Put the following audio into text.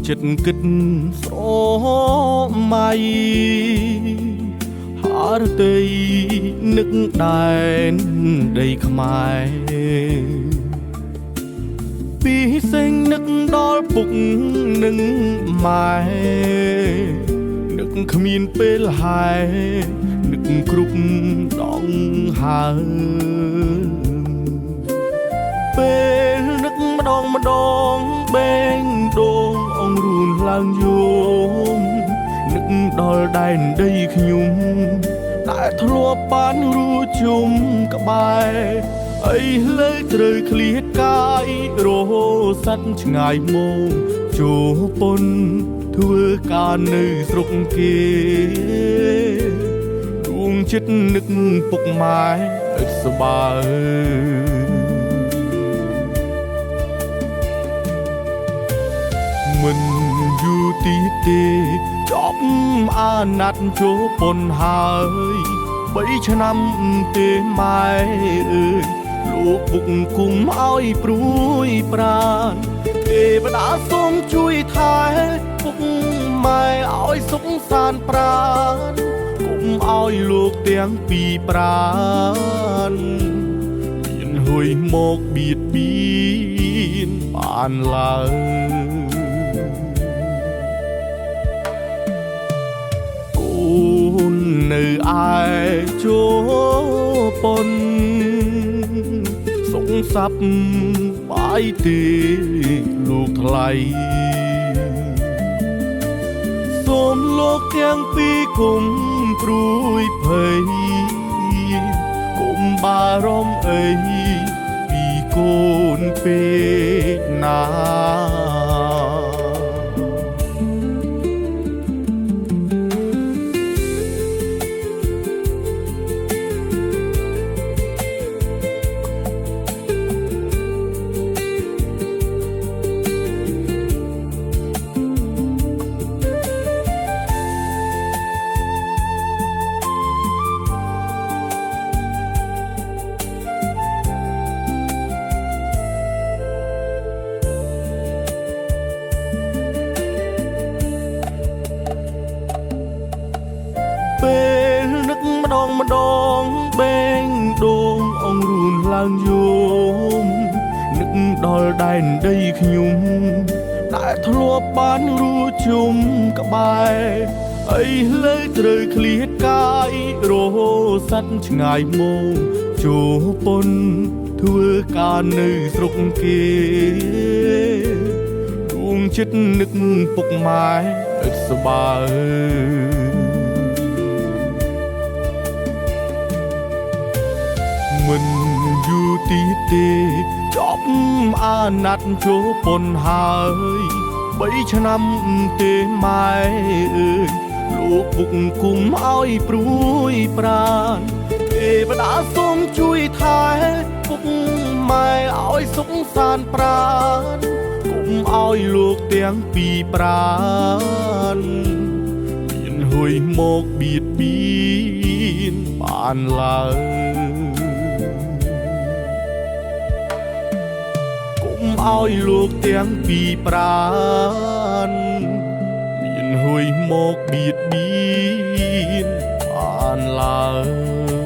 ចិត្តគិតស្រមៃហារតីនឹកដែនដីខ្មែរពីសេងនឹកដល់ពុកនឹងម៉ែនឹកគ្មានពេលហែនឹកគ្រប់ដងហើពេលនឹកម្ដងបេងដូងអងរូនឡើងយំនឹកដល់ដែនដីខ្ញុំដែលធ្លាប់បានរួជុំក្បែរអីលើត្រូវឃ្លៀតកាយរហូតសัตว์ឆ្ងាយមកជួពន់ធ្វើការនៅស្រុកគេដួងចិត្តនឹកពុកម៉ែឥតសប្បាយមិនយូរទីទេចប់អាណត្តិជួពន់ហើយ3ឆ្នាំទេម៉ែអើយលោកពុកគុំឲ្យព្រួយប្រានទេវតាសូមជួយថែពុកម៉ែឲ្យសុខសាន្តប្រានគុំឲ្យលោកទាំងពីរប្រានមានហួយមកបៀតបៀនបានឡើយកូននៅឯជួពន់សុខសប្បាយទេលោកថ្លៃសូមលោកទាំងពីរគុំព្រួយភ័យគុំបារម្ភអីពីកូនពេកណាពេលនឹកម្ដងបេងដូងអងរូនឡើងយំនឹកដល់ដែនដីខ្ញុំដែលធ្លាប់បានរួជុំក្បែរអីលើត្រូវឃ្លៀតកាយរហូតសัตว์ឆ្ងាយមកជួពន់ធ្វើការនៅស្រុកគេដួងចិត្តនឹកពុកម៉ែឥតសប្បាយមិនយូរទីទេចប់អាណត្តិជួពន់ហើយ3ឆ្នាំទេម៉ែអើយលោកពុកគុំឲ្យព្រួយប្រានទេវតាសូមជួយថែពុកម៉ែឲ្យសុខសាន្តប្រានគុំឲ្យលោកទាំងពីរប្រានមានហួយមកបៀតបៀនបានឡើយឲ្យលោកទាំងពីរប្រានមានហួយមកបៀតបៀនបានឡើយ